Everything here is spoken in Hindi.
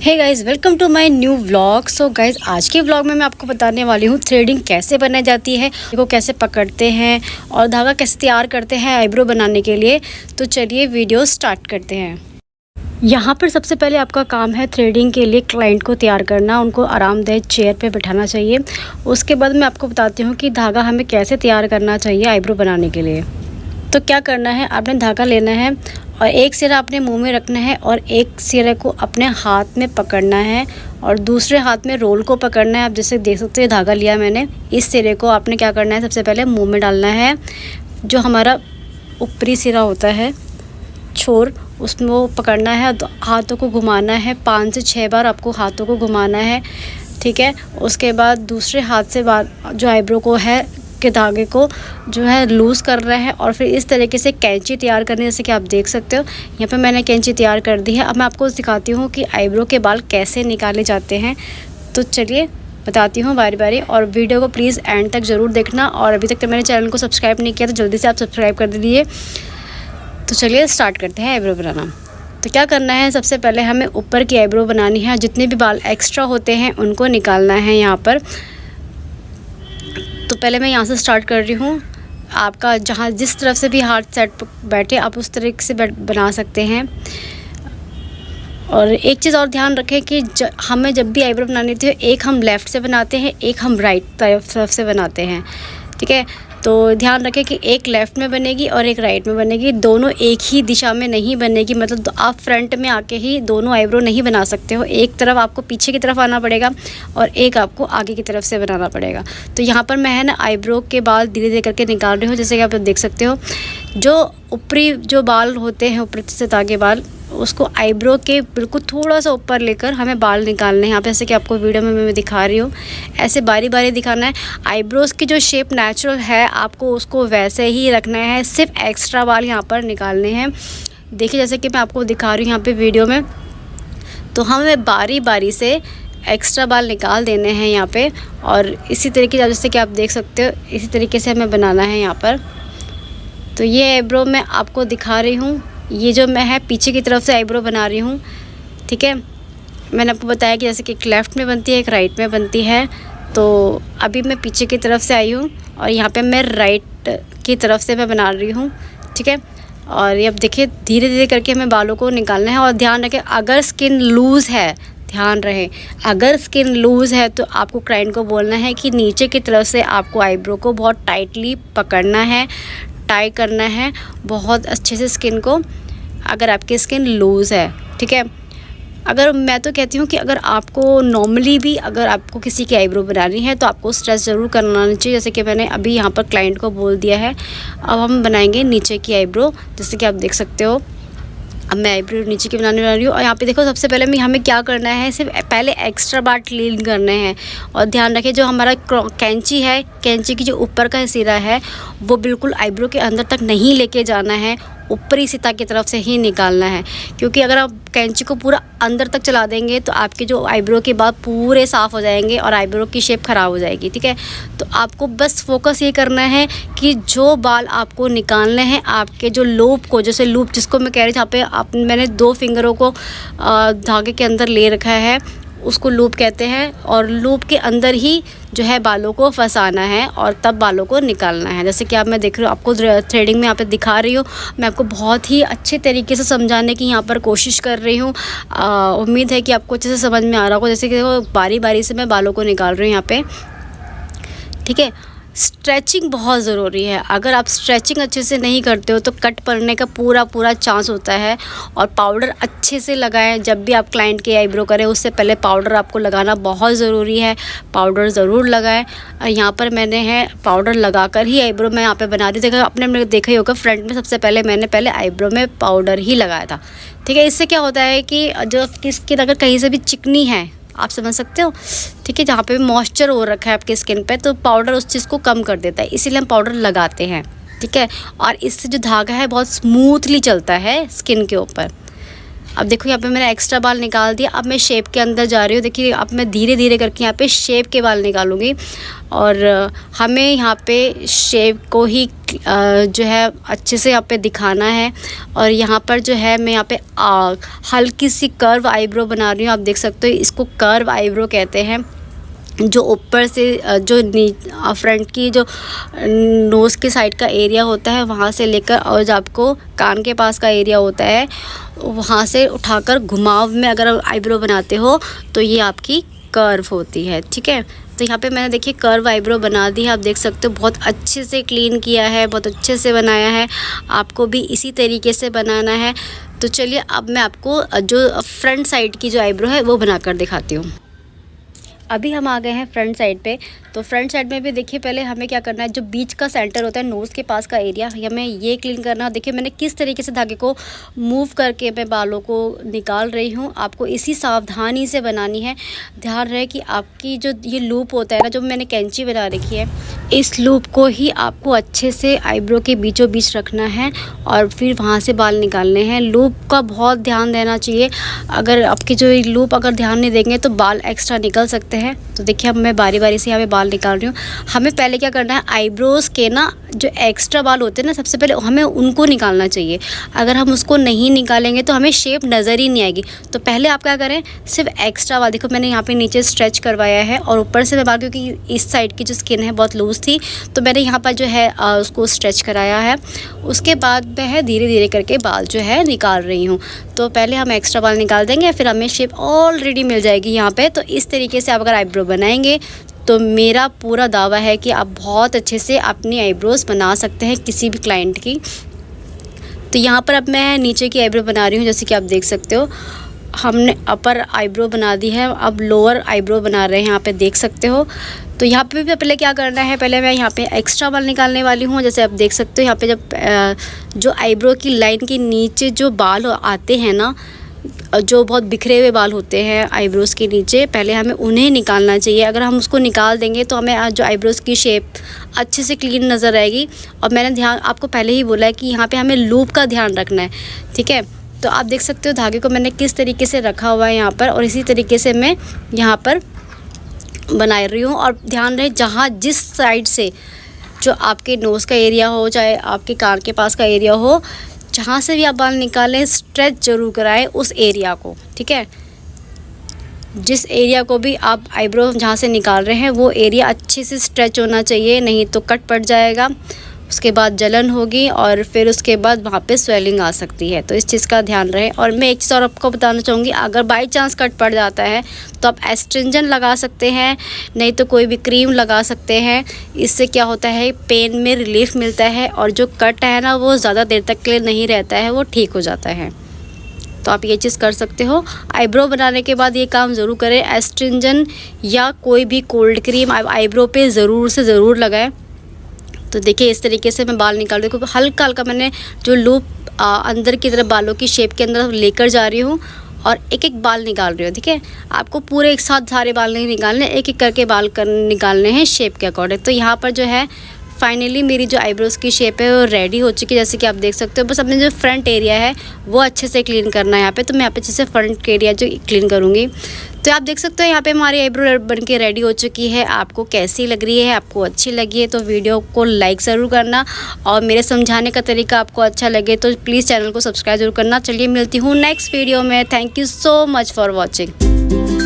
Hey guys, welcome to my new vlog. So guys, आज के व्लॉग में मैं आपको बताने वाली हूँ थ्रेडिंग कैसे बनाई जाती है, इसको कैसे पकड़ते हैं और धागा कैसे तैयार करते हैं आईब्रो बनाने के लिए। तो चलिए वीडियो स्टार्ट करते हैं। यहाँ पर सबसे पहले आपका काम है थ्रेडिंग के लिए क्लाइंट को तैयार करना, उनको आरामदेह चेयर पे बिठाना चाहिए। उसके बाद मैं आपको बताती हूँ कि धागा हमें कैसे तैयार करना चाहिए आईब्रो बनाने के लिए। तो क्या करना है, आपने धागा लेना है और एक सिरा अपने मुंह में रखना है और एक सिरे को अपने हाथ में पकड़ना है और दूसरे हाथ में रोल को पकड़ना है। आप जैसे देख सकते हैं धागा लिया मैंने, इस सिरे को आपने क्या करना है, सबसे पहले मुंह में डालना है। जो हमारा ऊपरी सिरा होता है छोर, उसमें वो पकड़ना है, हाथों को घुमाना है 5 से 6 बार आपको हाथों को घुमाना है, ठीक है। उसके बाद दूसरे हाथ से जो आईब्रो को है के धागे को जो है लूज़ कर रहा है और फिर इस तरीके से कैंची तैयार करनी है। जैसे कि आप देख सकते हो यहाँ पे मैंने कैंची तैयार कर दी है। अब मैं आपको दिखाती हूँ कि आईब्रो के बाल कैसे निकाले जाते हैं। तो चलिए बताती हूँ बारी बारी, और वीडियो को प्लीज़ एंड तक ज़रूर देखना। और अभी तक तो मेरे चैनल को सब्सक्राइब नहीं किया तो जल्दी से आप सब्सक्राइब कर दीजिए। तो चलिए स्टार्ट करते हैं आईब्रो बनाना। तो क्या करना है, सबसे पहले हमें ऊपर की आईब्रो बनानी है। जितने भी बाल एक्स्ट्रा होते हैं उनको निकालना है यहाँ पर। तो पहले मैं यहाँ से स्टार्ट कर रही हूँ। आपका जहाँ जिस तरफ से भी हाथ सेट बैठे आप उस तरीके से बना सकते हैं। और एक चीज़ और ध्यान रखें कि हमें जब भी आईब्रो बनानी थी, एक हम लेफ़्ट से बनाते हैं, एक हम राइट तरफ से बनाते हैं, ठीक है। तो ध्यान रखें कि एक लेफ़्ट में बनेगी और एक राइट में बनेगी, दोनों एक ही दिशा में नहीं बनेगी। मतलब आप फ्रंट में आके ही दोनों आईब्रो नहीं बना सकते हो, एक तरफ आपको पीछे की तरफ आना पड़ेगा और एक आपको आगे की तरफ से बनाना पड़ेगा। तो यहाँ पर मैं है ना आईब्रो के बाल धीरे धीरे करके निकाल रही हूँ। जैसे कि आप देख सकते हो, जो ऊपरी जो बाल होते हैं, ऊपर से तागे बाल, उसको आईब्रो के बिल्कुल थोड़ा सा ऊपर लेकर हमें बाल निकालने हैं। यहाँ पे जैसे कि आपको वीडियो में मैं दिखा रही हूँ, ऐसे बारी बारी दिखाना है। आईब्रोज़ की जो शेप नेचुरल है आपको उसको वैसे ही रखना है, सिर्फ एक्स्ट्रा बाल यहाँ पर निकालने हैं। देखिए जैसे कि मैं आपको दिखा रही हूँ यहाँ पे वीडियो में, तो हमें बारी बारी से एक्स्ट्रा बाल निकाल देने हैं यहाँ पे। और इसी तरीके से जैसे कि आप देख सकते हो, इसी तरीके से हमें बनाना है यहाँ पर। तो ये आईब्रो मैं आपको दिखा रही हूँ, ये जो मैं है पीछे की तरफ से आईब्रो बना रही हूँ, ठीक है। मैंने आपको बताया कि जैसे कि एक लेफ़्ट में बनती है, एक राइट में बनती है। तो अभी मैं पीछे की तरफ से आई हूँ और यहाँ पे मैं राइट की तरफ से मैं बना रही हूँ, ठीक है। और ये अब देखिए धीरे धीरे करके हमें बालों को निकालना है। और ध्यान रखें, अगर स्किन लूज़ है, ध्यान रहे, अगर स्किन लूज़ है तो आपको क्लाइंट को बोलना है कि नीचे की तरफ से आपको आईब्रो को बहुत टाइटली पकड़ना है, टाई करना है बहुत अच्छे से स्किन को, अगर आपकी स्किन लूज़ है, ठीक है। अगर मैं तो कहती हूँ कि अगर आपको नॉर्मली भी अगर आपको किसी की आईब्रो बनानी है तो आपको स्ट्रेच ज़रूर करना चाहिए। जैसे कि मैंने अभी यहाँ पर क्लाइंट को बोल दिया है। अब हम बनाएंगे नीचे की आईब्रो, जैसे कि आप देख सकते हो। अब मैं आईब्रो नीचे की बनाने वाली हूँ। और यहाँ पे देखो, सबसे पहले हमें क्या करना है, सिर्फ पहले एक्स्ट्रा बाल क्लीन करने हैं। और ध्यान रखें, जो हमारा कैंची है, कैंची की जो ऊपर का सिरा है वो बिल्कुल आईब्रो के अंदर तक नहीं लेके जाना है, ऊपरी सिता की तरफ से ही निकालना है। क्योंकि अगर आप कैंची को पूरा अंदर तक चला देंगे तो आपके जो आईब्रो के बाल पूरे साफ़ हो जाएंगे और आईब्रो की शेप ख़राब हो जाएगी, ठीक है। तो आपको बस फोकस ये करना है कि जो बाल आपको निकालने हैं, आपके जो लूप को, जैसे लूप जिसको मैं कह रही थी, यहाँ पे मैंने 2 फिंगरों को धागे के अंदर ले रखा है, उसको लूप कहते हैं। और लूप के अंदर ही जो है बालों को फंसाना है और तब बालों को निकालना है। जैसे कि आप मैं देख रही हूँ, आपको थ्रेडिंग में यहाँ पे दिखा रही हूँ। मैं आपको बहुत ही अच्छे तरीके से समझाने की यहाँ पर कोशिश कर रही हूँ। उम्मीद है कि आपको अच्छे से समझ में आ रहा होगा। जैसे कि बारी बारी से मैं बालों को निकाल रही हूँ यहाँ पे, ठीक है। स्ट्रेचिंग बहुत ज़रूरी है। अगर आप स्ट्रेचिंग अच्छे से नहीं करते हो तो कट पड़ने का पूरा चांस होता है। और पाउडर अच्छे से लगाएं, जब भी आप क्लाइंट के आईब्रो करें उससे पहले पाउडर आपको लगाना बहुत ज़रूरी है। पाउडर ज़रूर लगाएं। यहाँ पर मैंने है पाउडर लगाकर ही आईब्रो मैं यहाँ पे बना रही थी। आपने देखा ही होगा, फ्रंट में सबसे पहले मैंने आईब्रो में पाउडर ही लगाया था, ठीक है। इससे क्या होता है कि जो स्किन अगर कहीं से भी चिकनी है, आप समझ सकते हो, ठीक है, जहाँ पे भी मॉइस्चर हो रखा है आपके स्किन पे, तो पाउडर उस चीज़ को कम कर देता है, इसीलिए हम पाउडर लगाते हैं, ठीक है। और इससे जो धागा है बहुत स्मूथली चलता है स्किन के ऊपर। अब देखो यहाँ पे मैंने एक्स्ट्रा बाल निकाल दिया। अब मैं शेप के अंदर जा रही हूँ। देखिए अब मैं धीरे धीरे करके यहाँ पे शेप के बाल निकालूंगी और हमें यहाँ पे शेप को ही जो है अच्छे से यहाँ पे दिखाना है। और यहाँ पर जो है मैं यहाँ पे हल्की सी कर्व आईब्रो बना रही हूँ। आप देख सकते हो इसको कर्व आईब्रो कहते हैं। जो ऊपर से जो फ्रंट की जो नोज़ के साइड का एरिया होता है वहाँ से लेकर और जो आपको कान के पास का एरिया होता है वहाँ से उठाकर घुमाव में अगर आईब्रो बनाते हो तो ये आपकी कर्व होती है। ठीक है, तो यहाँ पे मैंने देखिए कर्व आईब्रो बना दी है। आप देख सकते हो बहुत अच्छे से क्लीन किया है, बहुत अच्छे से बनाया है। आपको भी इसी तरीके से बनाना है। तो चलिए अब मैं आपको जो फ्रंट साइड की जो आईब्रो है वो बनाकर दिखाती हूँ। अभी हम आ गए हैं फ्रंट साइड पे। तो फ्रंट साइड में भी देखिए पहले हमें क्या करना है, जो बीच का सेंटर होता है नोज़ के पास का एरिया हमें ये क्लीन करना है। देखिए मैंने किस तरीके से धागे को मूव करके मैं बालों को निकाल रही हूँ। आपको इसी सावधानी से बनानी है। ध्यान रहे कि आपकी जो ये लूप होता है ना, जो मैंने कैंची बना रखी है, इस लूप को ही आपको अच्छे से आईब्रो के बीचों बीच रखना है और फिर वहाँ से बाल निकालने हैं। लूप का बहुत ध्यान देना चाहिए। अगर आपकी जो लूप अगर ध्यान नहीं देंगे तो बाल एक्स्ट्रा निकल सकते हैं। तो देखिए अब मैं बारी बारी से यहाँ पे बाल निकाल रही हूँ। हमें पहले क्या करना है, आईब्रोज़ के ना जो एक्स्ट्रा बाल होते हैं ना, सबसे पहले हमें उनको निकालना चाहिए। अगर हम उसको नहीं निकालेंगे तो हमें शेप नज़र ही नहीं आएगी। तो पहले आप क्या करें, सिर्फ एक्स्ट्रा बाल, देखो मैंने यहाँ पे नीचे स्ट्रेच करवाया है और ऊपर से मैं बाल, क्योंकि इस साइड की जो स्किन है बहुत लूज़ थी तो मैंने यहाँ पर जो है उसको स्ट्रेच कराया है। उसके बाद मैं धीरे धीरे करके बाल जो है निकाल रही हूँ। तो पहले हम एक्स्ट्रा बाल निकाल देंगे, फिर हमें शेप ऑलरेडी मिल जाएगी यहाँ पे। तो इस तरीके से आप अगर आईब्रो बनाएंगे तो मेरा पूरा दावा है कि आप बहुत अच्छे से अपनी आईब्रोज़ बना सकते हैं किसी भी क्लाइंट की। तो यहाँ पर अब मैं नीचे की आईब्रो बना रही हूँ। जैसे कि आप देख सकते हो हमने अपर आईब्रो बना दी है, अब लोअर आईब्रो बना रहे हैं, यहाँ पे देख सकते हो। तो यहाँ पे भी पहले क्या करना है, पहले मैं यहाँ पे एक्स्ट्रा बाल निकालने वाली हूँ। जैसे आप देख सकते हो यहाँ पे जब जो आईब्रो की लाइन के नीचे जो बाल आते हैं ना, जो बहुत बिखरे हुए बाल होते हैं आईब्रोज़ के नीचे, पहले हमें उन्हें निकालना चाहिए। अगर हम उसको निकाल देंगे तो हमें जो आईब्रोज़ की शेप अच्छे से क्लीन नज़र आएगी। और मैंने ध्यान आपको पहले ही बोला है कि यहाँ पे हमें लूप का ध्यान रखना है। ठीक है, तो आप देख सकते हो धागे को मैंने किस तरीके से रखा हुआ है यहाँ पर, और इसी तरीके से मैं यहाँ पर बना रही हूँ। और ध्यान रहे जहाँ जिस साइड से जो आपके नोज़ का एरिया हो, चाहे आपके कान के पास का एरिया हो, जहाँ से भी आप बाल निकालें स्ट्रेच ज़रूर कराएं उस एरिया को। ठीक है, जिस एरिया को भी आप आईब्रो जहाँ से निकाल रहे हैं वो एरिया अच्छे से स्ट्रेच होना चाहिए, नहीं तो कट पड़ जाएगा। उसके बाद जलन होगी और फिर उसके बाद वहाँ पे स्वेलिंग आ सकती है। तो इस चीज़ का ध्यान रहे। और मैं एक चीज़ और आपको बताना चाहूँगी, अगर बाई चांस कट पड़ जाता है तो आप एस्ट्रिंजेंट लगा सकते हैं, नहीं तो कोई भी क्रीम लगा सकते हैं। इससे क्या होता है, पेन में रिलीफ मिलता है और जो कट है ना वो ज़्यादा देर तक के लिए नहीं रहता है, वो ठीक हो जाता है। तो आप ये चीज़ कर सकते हो। आईब्रो बनाने के बाद ये काम ज़रूर करें, एस्ट्रिंजेंट या कोई भी कोल्ड क्रीम आईब्रो पे ज़रूर से ज़रूर लगाएं। तो देखिए इस तरीके से मैं बाल निकाल रही हूँ। हल्का हल्का मैंने जो लूप अंदर की तरफ बालों की शेप के अंदर लेकर जा रही हूँ और एक एक बाल निकाल रही हूँ। ठीक है, आपको पूरे एक साथ सारे बाल नहीं निकालने, एक एक करके बाल निकालने हैं शेप के अकॉर्डिंग। तो यहाँ पर जो है फाइनली मेरी जो आईब्रोज़ की शेप है वो रेडी हो चुकी है। जैसे कि आप देख सकते हो, बस अपने जो फ्रंट एरिया है वो अच्छे से क्लीन करना है यहाँ पे। तो मैं यहाँ पे अच्छे से फ्रंट एरिया जो क्लीन करूँगी। तो आप देख सकते हो यहाँ पे हमारी आईब्रो बन के रेडी हो चुकी है। आपको कैसी लग रही है, आपको अच्छी लगी है तो वीडियो को लाइक ज़रूर करना, और मेरे समझाने का तरीका आपको अच्छा लगे तो प्लीज़ चैनल को सब्सक्राइब ज़रूर करना। चलिए मिलती हूँ नेक्स्ट वीडियो में। Thank you so much for watching.